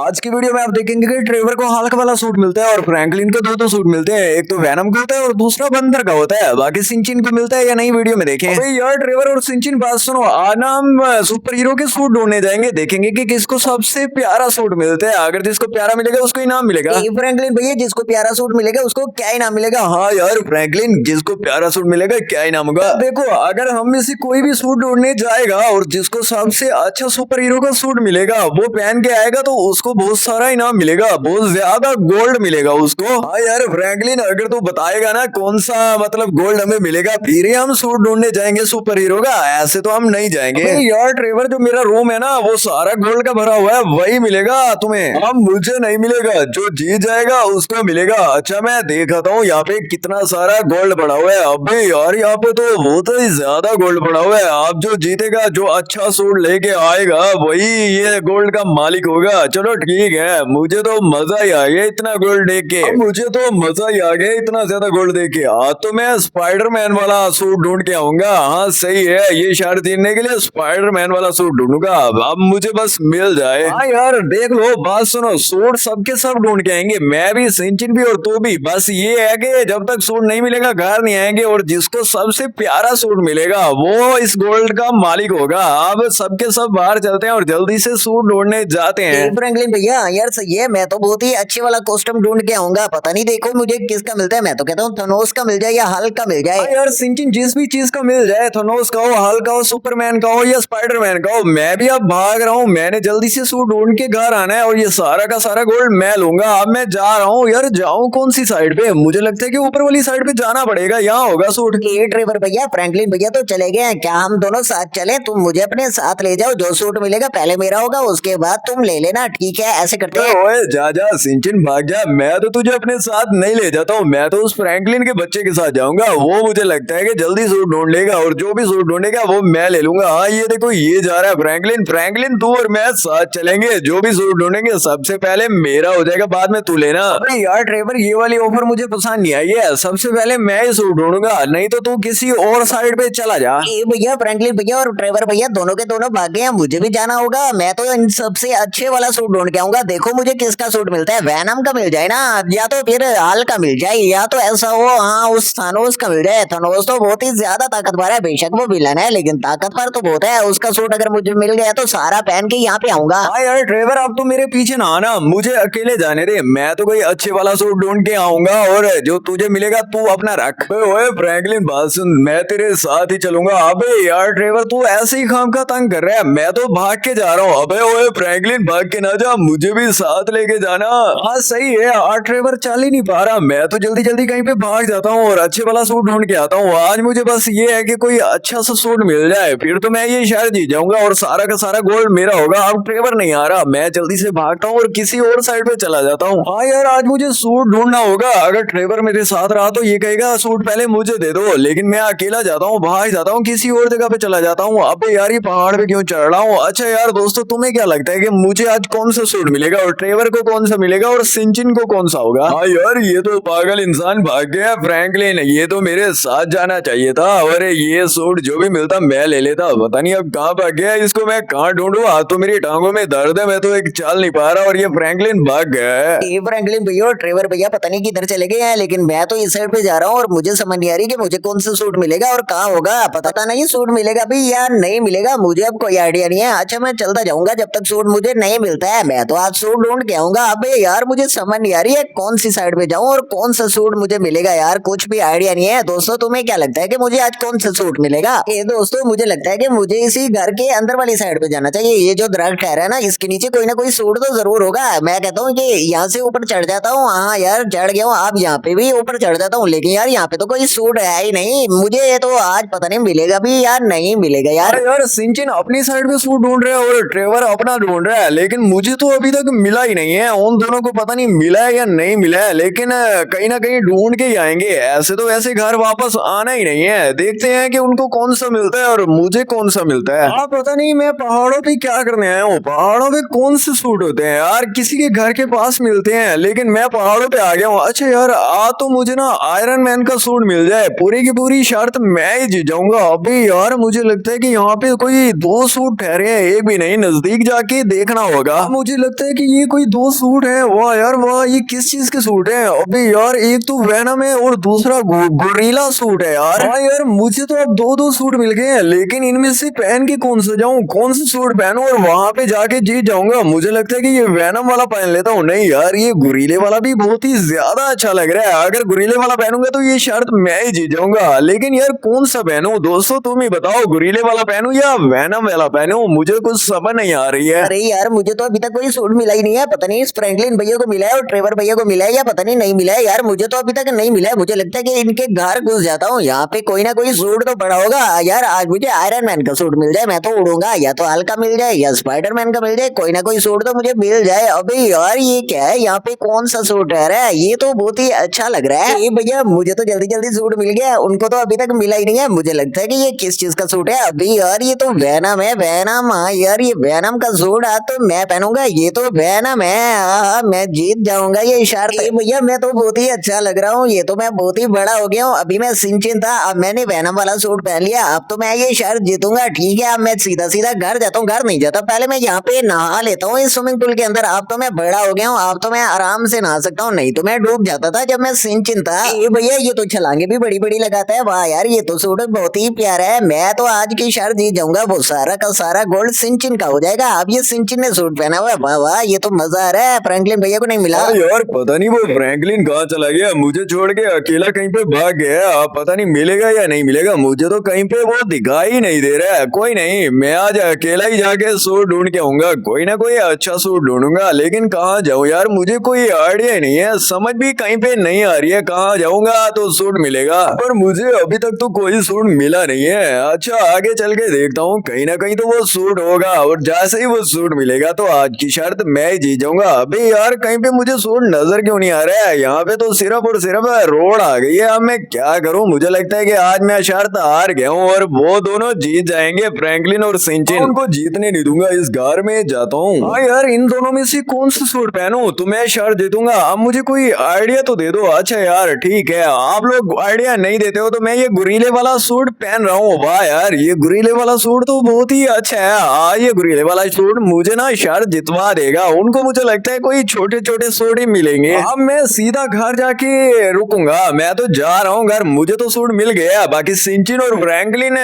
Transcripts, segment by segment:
आज की वीडियो में आप देखेंगे कि ट्रेवर को हल्क वाला सूट मिलता है और फ्रैंकलिन को दो सूट मिलते हैं। एक तो वैनम का होता है और दूसरा बंदर का होता है। बाकी सिंचिन को मिलता है या नहीं वीडियो में देखें। अबे यार ट्रेवर और सिंचिन बात सुनो, आज ना हम सुपर हीरो के सूट ढूंढने जाएंगे, देखेंगे कि किसको सबसे प्यारा सूट मिलता है। अगर जिसको प्यारा मिलेगा उसको इनाम मिलेगा। फ्रैंकलिन भैया जिसको प्यारा सूट मिलेगा उसको क्या इनाम मिलेगा? हाँ यार फ्रैंकलिन, जिसको प्यारा सूट मिलेगा क्या इनाम होगा? देखो, अगर हम में से कोई भी सूट ढूंढने जाएगा और जिसको सबसे अच्छा सुपर हीरो का सूट मिलेगा वो पहन के आएगा तो उसको बहुत सारा इनाम मिलेगा, बहुत ज्यादा गोल्ड मिलेगा उसको। हाँ यार फ्रैंकलिन, अगर तू बताएगा ना कौन सा मतलब गोल्ड हमें मिलेगा फिर ही हम सूट ढूंढने जाएंगे सुपर हीरो का, ऐसे तो हम नहीं जाएंगे। यार ट्रेवर, जो मेरा रूम है ना वो सारा गोल्ड का भरा हुआ है, वही मिलेगा तुम्हें। अब मुझे नहीं मिलेगा, जो जीत जाएगा उसको मिलेगा। अच्छा मैं देखता हूँ यहाँ पे कितना सारा गोल्ड पड़ा हुआ है। अबे यार यहाँ पे तो बहुत ही ज्यादा गोल्ड पड़ा हुआ है। आप जो जीतेगा, जो अच्छा सूट लेके आएगा वही ये गोल्ड का मालिक होगा। चलो ठीक है, मुझे तो मजा ही आ गया इतना गोल्ड देख के। मुझे तो मजा ही आ गया इतना ज्यादा गोल्ड देख के। आज तो मैं स्पाइडरमैन वाला सूट ढूंढ के आऊंगा। हाँ सही है, ये शर्त जीतने के लिए स्पाइडरमैन वाला सूट ढूंढूंगा। अब मुझे बस मिल जाए। हाँ यार देख लो, बात सुनो, सूट सबके सब ढूंढ के आएंगे, मैं भी, सिंचिन भी और तू भी। बस ये है कि जब तक सूट नहीं मिलेगा घर नहीं आएंगे, और जिसको सबसे प्यारा सूट मिलेगा वो इस गोल्ड का मालिक होगा। अब सबके सब बाहर चलते हैं और जल्दी से सूट ढूंढने जाते हैं। फ्रैंकलिन भैया यार सही है, मैं तो बहुत ही अच्छे वाला कॉस्ट्यूम ढूंढ के आऊंगा। पता नहीं देखो मुझे किसका मिलता है। मैं तो कहता हूँ थनोस का मिल जाए या हल्क का मिल जाए। यार सिंचिन, जिस भी चीज का मिल जाए, थनोस का हो, हल्क का हो, सुपरमैन का हो या स्पाइडरमैन का हो, मैं भी अब भाग रहा हूँ। मैंने जल्दी से सूट ढूंढ के घर आना है और ये सारा का सारा गोल्ड मैं लूंगा। अब मैं जा रहा हूँ। यार जाऊँ कौन सी साइड पे? मुझे लगता है कि ऊपर वाली साइड पे जाना पड़ेगा, यहाँ होगा सूट। ट्रेवर भैया फ्रैंकलिन भैया तो चले गए हैं, क्या हम दोनों साथ चले? तुम मुझे अपने साथ ले जाओ, जो सूट मिलेगा पहले मेरा होगा, उसके बाद तुम ले लेना, ठीक है? ऐसे करते हैं। ओए जा जा सिंचिन, भाग जा। मैं तो तुझे अपने साथ नहीं ले जाता हूँ, मैं तो उस फ्रैंकलिन के बच्चे के साथ जाऊंगा। वो मुझे लगता है कि जल्दी सूट ढूंढ लेगा और जो भी सूट ढूंढेगा वो मैं ले लूंगा। हाँ ये देखो, ये जा रहा है फ्रैंकलिन। फ्रैंकलिन तू और मैं साथ चलेंगे, जो भी सूट ढूंढेंगे सबसे पहले मेरा हो जाएगा, बाद में तू लेना। अरे यार ट्रेवर, ये वाली ऑफर मुझे पसंद नहीं आई है। सबसे पहले मैं ही सूट ढूंढूंगा, नहीं तो तू किसी और साइड पे चला जा। भैया फ्रैंकलिन भैया और ट्रेवर भैया दोनों के दोनों भाग गए हैं, मुझे भी जाना होगा। मैं तो इन सबसे अच्छे वाला सूट ढूंढ के आऊंगा। देखो मुझे किसका सूट मिलता है। वैनम का मिल जाए ना, या तो फिर हल्क का मिल जाए, या तो ऐसा हो हाँ उस थानोस का मिल जाए। थानोस तो बहुत ही ज्यादा ताकतवर है, बेशक वो विलन है लेकिन ताकतवर तो बहुत है। उसका सूट अगर मुझे मिल गया तो सारा पहन के यहाँ पे आऊंगा। हाँ यार ट्रेवर, अब तो मेरे पीछे ना आना, मुझे अकेले जाने दे। मैं तो कोई अच्छे वाला सूट ढूंढ के आऊंगा और जो तुझे मिलेगा तू अपना रख। ओए फ्रैंकलिन बात सुन, मैं तेरे साथ ही चलूंगा। अबे यार ट्रेवर, तू ऐसे ही खामखा तंग कर रहा है, मैं तो भाग के जा रहा हूँ। अबे ओए फ्रैंकलिन, भाग के ना जा, मुझे भी साथ लेके जाना। हाँ सही है, आज ट्रेवर चल ही नहीं पा रहा, मैं तो जल्दी जल्दी कहीं पे भाग जाता हूँ और अच्छे वाला सूट ढूंढ के आता हूँ। आज मुझे बस ये है कि कोई अच्छा सा सूट मिल जाए, फिर तो मैं ये शहर जीत जाऊंगा और सारा का सारा गोल्ड मेरा होगा। अब ट्रेवर नहीं आ रहा, मैं जल्दी से भागता हूँ और किसी और साइड पे चला जाता हूँ। हाँ यार, आज मुझे सूट ढूंढना होगा। अगर ट्रेवर मेरे साथ रहा तो ये कहेगा सूट पहले मुझे दे दो, लेकिन मैं अकेला जाता हूँ, भाग जाता हूँ, किसी और जगह पे चला जाता हूँ। अब यार ये पहाड़ पे क्यों चढ़ रहा हूँ? अच्छा यार दोस्तों, तुम्हें क्या लगता है कि मुझे आज कौन सा सूट मिलेगा और ट्रेवर को कौन सा मिलेगा और सिंचिन को कौन सा होगा? हाँ यार, ये तो पागल इंसान भाग गया फ्रैंकलिन, ये तो मेरे साथ जाना चाहिए था। अरे ये सूट जो भी मिलता मैं ले लेता, पता नहीं अब कहाँ भाग गया, इसको मैं कहाँ ढूंढूं? आज तो मेरी टांगों में दर्द है, मैं तो एक चल नहीं पा रहा और ये फ्रैंकलिन भाग गया है। फ्रैंकलिन भैया और ट्रेवर भैया पता नहीं किधर चले गए हैं, लेकिन मैं तो इस साइड पे जा रहा हूँ और मुझे समझ नहीं आ रही कि मुझे कौन सा सूट मिलेगा और कहाँ होगा। पता नहीं सूट मिलेगा भी या नहीं मिलेगा, मुझे अब कोई आइडिया नहीं है। अच्छा मैं चलता जाऊंगा जब तक सूट मुझे नहीं मिलता है। मैं तो आज सूट ढूंढ के आऊंगा। अबे यार मुझे समझ नहीं आ रही है कौन सी साइड पे जाऊं और कौन सा सूट मुझे मिलेगा, यार कुछ भी आइडिया नहीं है। दोस्तों तुम्हें क्या लगता है कि मुझे आज कौन सा सूट मिलेगा? ये दोस्तों मुझे लगता है कि मुझे इसी घर के अंदर वाली साइड पे जाना चाहिए। ये जो दरख्त ठहरा है ना, इसके नीचे कोई ना कोई सूट तो जरूर होगा। मैं कहता हूँ कि यहाँ से ऊपर चढ़ जाता हूँ। हाँ यार चढ़ गया हूँ, अब यहाँ पे भी ऊपर चढ़ जाता हूँ, लेकिन यार यहाँ पे तो कोई सूट है ही नहीं। मुझे ये तो आज पता नहीं मिलेगा भी या नहीं मिलेगा यार। यार सिंचिन अपनी साइड पे सूट ढूंढ रहा है और ट्रेवर अपना ढूंढ रहा है, लेकिन मुझे तो अभी तक मिला ही नहीं है। उन दोनों को पता नहीं मिला है या नहीं मिला है, लेकिन कहीं ना कहीं ढूंढ के ही आएंगे। ऐसे तो वैसे घर वापस आना ही नहीं है। देखते हैं कि उनको कौन सा मिलता है और मुझे कौन सा मिलता है। हाँ पता नहीं मैं पहाड़ों पे क्या करने आया हूँ, पहाड़ों पे कौन से सूट होते हैं यार? किसी के घर के पास मिलते हैं, लेकिन मैं पहाड़ों पे आ गया हूँ। अच्छा यार, आ तो मुझे ना आयरन मैन का सूट मिल जाए, पूरी की पूरी शर्त मैं ही जीत जाऊंगा। अभी यार मुझे लगता है कि यहाँ पे कोई दो सूट ठहरे हैं, एक भी नहीं। नजदीक जाके देखना होगा। मुझे मुझे लगता है कि ये कोई दो सूट है। वाह यार वाह, ये किस चीज के सूट है? अबे यार, एक तो वैनम है और दूसरा गोरिल्ला सूट है यार। हाँ यार, मुझे तो अब दो दो सूट मिल गए हैं, लेकिन इनमें से पहन के कौन सा जाऊं, कौन सा सूट पहनूं और वहां पे जाके जीत जाऊंगा? मुझे लगता है कि ये वैनम वाला पहन लेता हूँ। नहीं यार, ये गोरिल्ले वाला भी बहुत ही ज्यादा अच्छा लग रहा है। अगर गोरिल्ले वाला पहनूंगा तो ये शर्त मैं ही जीत जाऊंगा, लेकिन यार कौन सा पहनूं? दोस्तों तुम ही बताओ, गोरिल्ले वाला पहनूं या वैनम वाला पहनूं? मुझे कुछ समझ नहीं आ रही है। अरे यार, मुझे तो अभी तक कोई सूट मिला ही नहीं है। पता नहीं इस फ्रैंकलिन भैया को मिला है और ट्रेवर भैया को मिला है या पता नहीं मिला है। यार मुझे तो अभी तक नहीं मिला है। मुझे लगता है कि इनके घर घुस जाता हूँ, यहाँ पे कोई ना कोई सूट तो पड़ा होगा। यार आज मुझे आयरन मैन का सूट मिल जाए, मैं तो उड़ूंगा। या तो हल्क का मिल जाए या स्पाइडरमैन का मिल जाए, कोई ना कोई सूट तो मुझे मिल जाए। अबे यार, ये क्या है? यहाँ पे कौन सा सूट है? रहा है ये तो बहुत ही अच्छा लग रहा है। ये भैया, मुझे तो जल्दी जल्दी सूट मिल गया, उनको तो अभी तक मिला ही नहीं है। मुझे लगता है कि ये किस चीज का सूट है। अभी यार, ये तो वैनम है, वैनम। हाँ यार, ये वैनम का सूट आज तो मैं पहनूंगा। ये तो वैनम है। हाँ, मैं जीत जाऊंगा ये शर्त। भैया, मैं तो बहुत ही अच्छा लग रहा हूँ। ये तो मैं बहुत ही बड़ा हो गया हूँ। अभी मैं सिंचिन था, अब मैंने वैनम वाला सूट पहन लिया। अब तो मैं ये शर्त जीतूंगा। ठीक है, अब मैं सीधा सीधा घर जाता हूँ। घर नहीं जाता, पहले मैं यहाँ पे नहा लेता हूँ इस स्विमिंग पूल के अंदर। अब तो मैं बड़ा हो गया हूँ, अब तो मैं आराम से नहा सकता हूँ। नहीं तो मैं डूब जाता था जब मैं सिंचिन था। ये भैया, ये तो छलांगे भी बड़ी बड़ी लगाता है। वाह यार, ये तो सूट बहुत ही प्यारा है। मैं तो आज की शर्त जीत जाऊंगा। वो सारा का सारा गोल्ड सिंचिन का हो जाएगा। अब ये सिंचिन ने सूट पहना हुआ है। वाह वाह, ये तो मजा आ रहा है। फ्रैंकलिन भैया को नहीं मिला। हाँ यार, पता नहीं वो फ्रैंकलिन कहाँ चला गया, मुझे छोड़ के अकेला कहीं पे भाग गया। अब पता नहीं मिलेगा या नहीं मिलेगा, मुझे तो कहीं पे वो दिखाई ही नहीं दे रहा है। कोई नहीं, मैं आज अकेला ही जाके सूट ढूंढ के आऊंगा। कोई ना कोई अच्छा सूट ढूंढूंगा, लेकिन कहाँ जाऊँ यार, मुझे कोई आइडिया नहीं है। समझ भी कहीं पे नहीं आ रही है, कहाँ जाऊंगा तो सूट मिलेगा। पर मुझे अभी तक तो कोई सूट मिला नहीं है। अच्छा, आगे चल के देखता हूँ, कहीं ना कहीं तो वो सूट होगा, और जैसे ही वो सूट मिलेगा तो आज की शर्त मैं ही जीत जाऊंगा। अबे यार, कहीं पे मुझे सूट नजर क्यों नहीं आ रहा है? यहाँ पे तो सिर्फ और सिर्फ रोड आ गई है। अब मैं क्या करूँ? मुझे लगता है कि आज मैं शर्त हार गया हूँ और वो दोनों जीत जाएंगे, फ्रैंकलिन और सिंचिन। उनको जीतने नहीं दूंगा, इस घर में जाता हूँ। हाँ यार, इन दोनों में से कौन सा सूट पहनूं तो मैं शर्त जीतूंगा? अब मुझे कोई आइडिया तो दे दो। अच्छा यार, ठीक है, आप लोग आइडिया नहीं देते हो तो मैं ये गुरीले वाला सूट पहन रहा हूँ। वाह यार, ये गुरीले वाला सूट तो बहुत ही अच्छा है। ये गुरीले वाला सूट मुझे ना शर्त जितवा देगा। उनको मुझे लगता है कोई छोटे छोटे सूट ही मिलेंगे। अब मैं सीधा घर जाके रुकूंगा। मैं तो जा रहा हूँ घर, मुझे तो सूट मिल गया। बाकी सिंचिन और फ्रैंकलिन,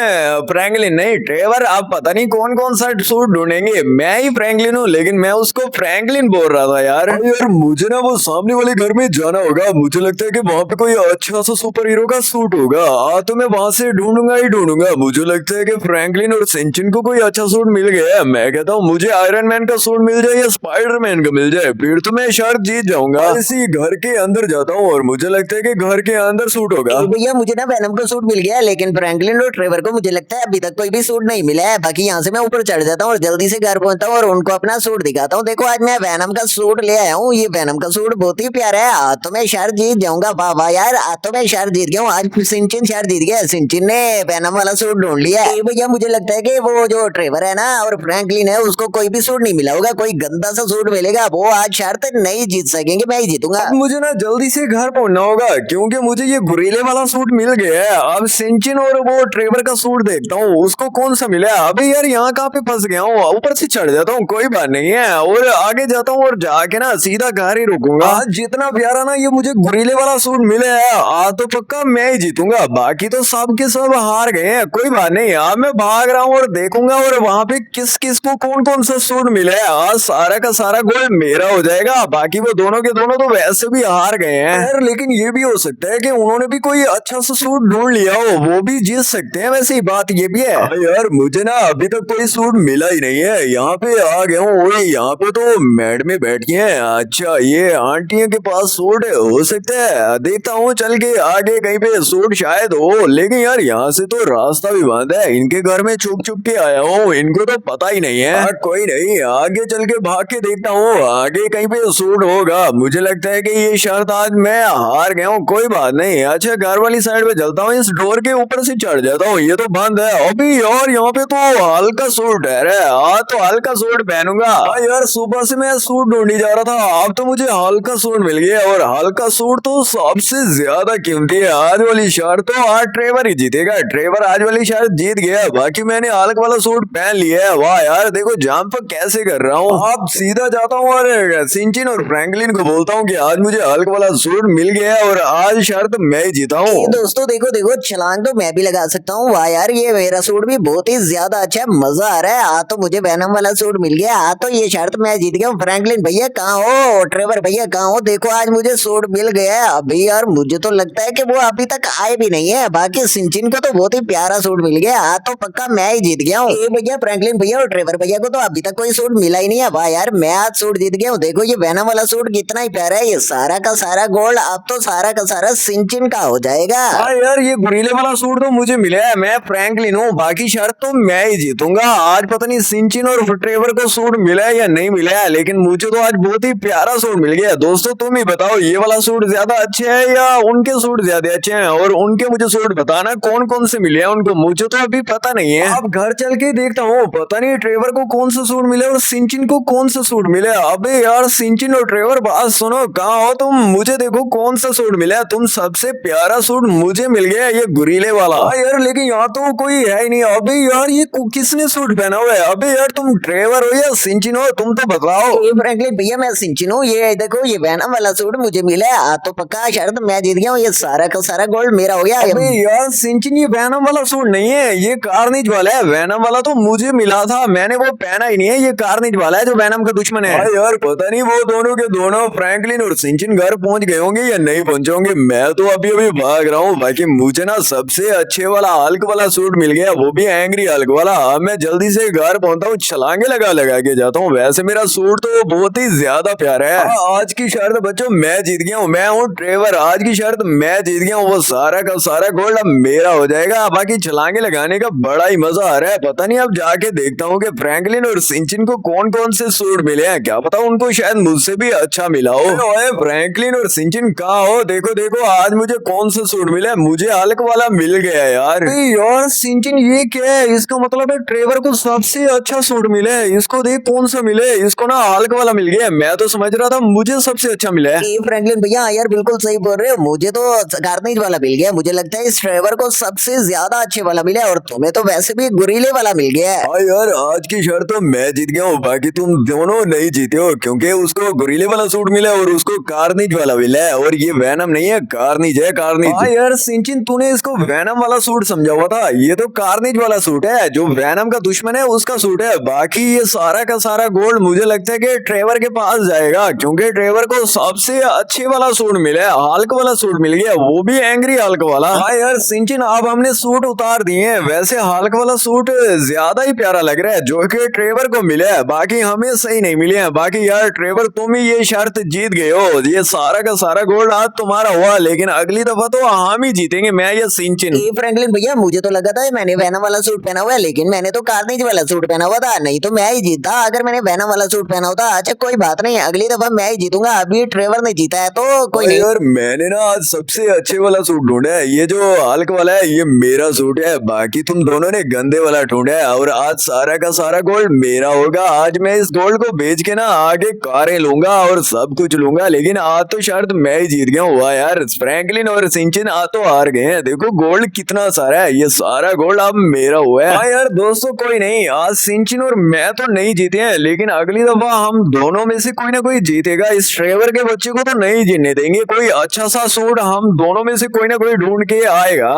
फ्रैंकलिन नहीं, ट्रेवर, आप पता नहीं कौन कौन सा सूट ढूंढेंगे। मैं ही फ्रैंकलिन हूँ, लेकिन मैं उसको फ्रैंकलिन बोल रहा था यार। यार मुझे ना वो सामने वाले घर में जाना होगा। मुझे लगता है कि वहां पे कोई अच्छा सा सुपर हीरो का सूट होगा। तो मैं वहां से ढूंढूंगा ही ढूंढूंगा। मुझे लगता है कि फ्रैंकलिन और सिंचिन को कोई अच्छा सूट मिल गया है। मैं कहता हूँ मुझे आयरन मैन का सूट मिल जाए या स्पाइडरमैन का मिल जाए, फिर तो मैं शर्त जीत जाऊंगा। इसी घर के अंदर जाता हूँ और मुझे लगता है कि घर के अंदर सूट होगा। भैया, मुझे ना वैनम का सूट मिल गया, लेकिन फ्रैंकलिन और ट्रेवर को मुझे लगता है अभी तक कोई भी सूट नहीं मिला है। बाकी यहाँ से मैं ऊपर चढ़ जाता हूँ और जल्दी से घर पहुंचता हूँ और उनको अपना सूट दिखाता हूँ। देखो, आज मैं वैनम का सूट ले आया हूँ। ये वैनम का सूट बहुत ही प्यारा है। आज तो मैं शर्त जीत जाऊंगा। वाह वाह यार, आज तो मैं शर्त जीत गया हूँ। आज सिंचिन शर्त जीत गया। सिंचिन ने वैनम वाला सूट ढूंढ लिया है। भैया, मुझे लगता है कि वो जो ट्रेवर है ना और फ्रैंकलिन है, उसको कोई भी सूट नहीं मिला होगा। कोई गंदा सा सूट मिलेगा। वो आज शर्त नहीं जीत सकेंगे, मैं ही जीतूंगा। अब मुझे ना जल्दी से घर पहुंचना होगा, क्योंकि मुझे ये गुरीले वाला सूट मिल गया है। अब सिंचिन और वो ट्रेवर का सूट देखता हूँ, उसको कौन सा मिला है। अबे यार, यहाँ कहाँ पे फंस गया हूँ? ऊपर से चढ़ जाता हूँ, कोई बात नहीं है, और आगे जाता हूँ और जाके ना सीधा घर ही रुकूंगा। आज जितना प्यारा ना ये मुझे गुरीले वाला सूट मिला है, आज तो पक्का मैं ही जीतूंगा। बाकी तो सब के सब हार गए हैं, कोई बात नहीं। अब मैं भाग रहा हूँ और देखूंगा और वहां पे किस किस को कौन कौन सा सूट मिला है। आज सारा का सारा गोल्ड मेरा हो जाएगा। बाकी वो दोनों के दोनों तो वैसे भी हार गए हैं यार, लेकिन ये भी हो सकता है कि उन्होंने भी कोई अच्छा सा सूट ढूंढ लिया हो, वो भी जीत सकते हैं। वैसे ही बात ये भी है। यार मुझे ना अभी तक कोई सूट मिला ही नहीं है। यहाँ पे आ गया हूँ, वही यहाँ पे तो मैडम बैठी हैं। अच्छा, ये आंटियों के पास सूट हो सकता है, देखता हूँ चल के आगे कहीं पे सूट शायद हो। लेकिन यार यहाँ से तो रास्ता भी बंद है। इनके घर में छुप छुप के आया हूँ, इनको तो पता ही नहीं है। कोई नहीं, आगे चल के भाग के देखता हूँ, आगे कहीं पे सूट होगा। मुझे लगता है कि ये शर्त आज मैं हार गया हूँ, कोई बात नहीं। अच्छा, घर वाली साइड पे चलता हूँ, इस डोर के ऊपर से चढ़ जाता हूँ। ये तो बंद है अभी। यार यहाँ पे तो हल्का सूट है रे, आज तो हल्का सूट पहनूंगा। यार सुबह से मैं सूट ढूंढी जा रहा था, अब तो मुझे हल्का सूट मिल गया, और हल्का सूट तो सबसे ज्यादा कीमती है। आज वाली शर्त तो आज ट्रेवर ही जीतेगा। ट्रेवर आज वाली शर्त जीत गया। बाकी मैंने हल्क वाला सूट पहन लिया है। वाह यार, देखो जंप कैसे कर रहा हूँ। अब सीधा जाता हूँ और सिंचिन और फ्रैंकलिन को बोलता हूँ कि आज मुझे हल्क वाला सूट मिल गया है और आज शर्त मैं ही जीता हूँ। दोस्तों देखो देखो, छलांग तो मैं भी लगा सकता हूँ। वाह यार, ये मेरा सूट भी बहुत ही ज्यादा अच्छा है, मजा आ रहा है। आज तो मुझे वेनम वाला सूट मिल गया, आज तो ये शर्त मैं जीत गया हूँ। फ्रैंकलिन भैया कहाँ हो, ट्रेवर भैया कहाँ हो, देखो आज मुझे सूट मिल गया है। अभी यार मुझे तो लगता है कि वो अभी तक आए भी नहीं है। बाकी सिंचिन को तो बहुत ही प्यारा सूट मिल गया, आज तो पक्का मैं ही जीत गया हूँ। भैया, फ्रैंकलिन भैया और ट्रेवर भैया को तो अभी तक कोई सूट मिला ही नहीं है। वाह यार, मैं आज सूट जीत गया हूँ। देखो ये वेनम वाला सूट कितना ही प्यारा है, ये सारा का सारा गोल्ड अब तो सारा का सारा सिंचिन का हो जाएगा। हाँ यार, ये गुरीले वाला सूट तो मुझे मिला है, मैं फ्रैंकलिन हूँ, बाकी शर्त तो मैं ही जीतूंगा। आज पता नहीं सिंचिन और ट्रेवर को सूट मिला है या नहीं मिला है, लेकिन मुझे तो आज बहुत ही प्यारा सूट मिल गया। दोस्तों तुम ही बताओ, ये वाला सूट ज्यादा अच्छे है या उनके सूट ज्यादा अच्छे हैं, और उनके मुझे सूट बताना कौन कौन से मिले हैं उनको, मुझे तो अभी पता नहीं है। अब घर चल के देखता हूँ, पता नहीं ट्रेवर को कौन सा सूट मिले और सिंचिन को कौन सा सूट मिले। अबे यार सिंचिन और ट्रेवर, बात सुनो, कहाँ हो तुम, मुझे देखो कौन सा सूट मिला। तुम सबसे प्यारा सूट मुझे मिल गया, ये गुरीले वाला। यार लेकिन यहाँ तो कोई है ही नहीं। अबे यार ये किसने सूट पहना हुआ है। अबे यार तुम ट्रेवर हो या सिंचिन हो, तुम तो बताओ। फ्रैंकलिन भैया मैं सिंचिन हूँ, ये देखो ये वेनम वाला सूट मुझे मिला है, आज तो पक्का शर्त मैं जीत गया हूँ, ये सारा का सारा गोल्ड मेरा हो गया। अबे यार सिंचिन, ये वेनम वाला सूट नहीं है, ये कार्निज वाला है। वेनम वाला तो मुझे मिला था, मैंने वो पहना ही नहीं है, ये कार्निज वाला है जो वेनम का दुश्मन है। यार पता नहीं वो दोनों के दोनों फ्रैंकलिन और सिंचिन घर पहुंच गए होंगे या नहीं पहुंचे होंगे, मैं तो अभी अभी भाग रहा हूँ। बाकी मुझे ना सबसे अच्छे वाला हल्क वाला सूट मिल गया, वो भी एंग्री हल्क वाला। अब मैं जल्दी से घर पहुंचता हूँ, छलांगे लगा लगा के जाता हूँ। वैसे मेरा सूट तो बहुत ही ज्यादा प्यारा है। आज की शर्त बच्चों मैं जीत गया हूँ, मैं हूँ ट्रेवर, आज की शर्त मैं जीत गया हूँ, वो सारा का सारा गोल्ड अब मेरा हो जाएगा। बाकी छलांगे लगाने का बड़ा ही मजा आ रहा है। पता नहीं अब जाके देखता हूँ कि फ्रैंकलिन और सिंचिन को कौन कौन से सूट मिले हैं, क्या पता उनको शायद मुझसे भी अच्छा मिला हो। ओए फ्रैंकलिन और सिंचिन कहाँ हो, देखो देखो आज मुझे कौन सा सूट मिला है, मुझे हल्क वाला मिल गया यार। यार सिंचिन ये क्या है, इसका मतलब है ट्रेवर को सबसे अच्छा सूट मिला है। इसको देख कौन सा मिले, इसको ना हल्क वाला मिल गया, मैं तो समझ रहा था मुझे सबसे अच्छा मिला है। फ्रैंकलिन भैया यार बिल्कुल सही बोल रहे हो, मुझे तो कार्निज वाला मिल गया, मुझे लगता है इस ट्रेवर को सबसे ज्यादा अच्छे वाला मिला है, और तुम्हें तो वैसे भी गुरीले वाला मिल गया है। हाँ यार, आज की शर्त तो मैं जीत गया हूँ, बाकी तुम दोनों नहीं जीते हो, क्योंकि उसको गुरीले वाला सूट मिला और उसको कार्निज वाला मिला है, और ये वेनम नहीं है, कार्निज है, कार्निज। हाँ यार सिंचिन, तूने इसको वेनम वाला सूट समझा हुआ था, ये तो कार्निज वाला सूट है, जो वेनम का दुश्मन है उसका सूट है। बाकी ये सारा का सारा गोल्ड मुझे लगता है कि ट्रेवर के पास जाएगा, क्योंकि ट्रेवर को सबसे अच्छे वाला सूट मिला है, हल्क वाला सूट मिल गया, वो भी एंग्री हल्क वाला। हाँ यार सिंचिन, अब हमने सूट उतार दिए हैं, वैसे हल्क वाला सूट ज्यादा ही प्यारा लग रहा है जो कि ट्रेवर को मिला है, बाकी हमें सही नहीं मिले हैं। बाकी यार ट्रेवर, तुम ही ये शर्त जीत गए हो, ये सारा का सारा गोल्ड आज तुम्हारा हुआ, लेकिन अगली दफा तो हम ही जीतेंगे, मैं या सिंचिन। फ्रैंकलिन भैया मुझे तो लगा था मैंने वेनम वाला सूट पहना हुआ है, लेकिन मैंने तो कार्निज वाला सूट पहना हुआ था, नहीं तो मैं ही जीता अगर मैंने वेनम वाला सूट पहना होता। अच्छा कोई बात नहीं, अगली दफा मैं ही जीतूंगा, अभी ट्रेवर ने जीता है तो कोई नहीं। यार मैंने ना आज सबसे अच्छे वाला सूट ढूंढा है, ये जो हल्क वाला है ये मेरा सूट है, बाकी तुम दोनों ने गंदे वाला ढूंढा है, और आज सारा का सारा गोल्ड मेरा होगा। आज मैं इस गोल्ड को बेच के ना आगे कारें लूंगा और सब कुछ लूंगा, लेकिन आज तो शर्त मैं ही जीत गया हूँ। यार फ्रैंकलिन और सिंचिन आज तो हार गए हैं, देखो गोल्ड कितना सारा है, ये सारा गोल्ड अब मेरा हुआ है। हाँ यार दोस्तों, कोई नहीं, आज सिंचिन और मैं तो नहीं जीते हैं, लेकिन अगली दफा हम दोनों में से कोई ना कोई जीतेगा। इस ट्रेवर के बच्चे को तो नहीं जीतने देंगे, कोई अच्छा सा सूट हम दोनों में से कोई ना कोई ढूंढ के आएगा।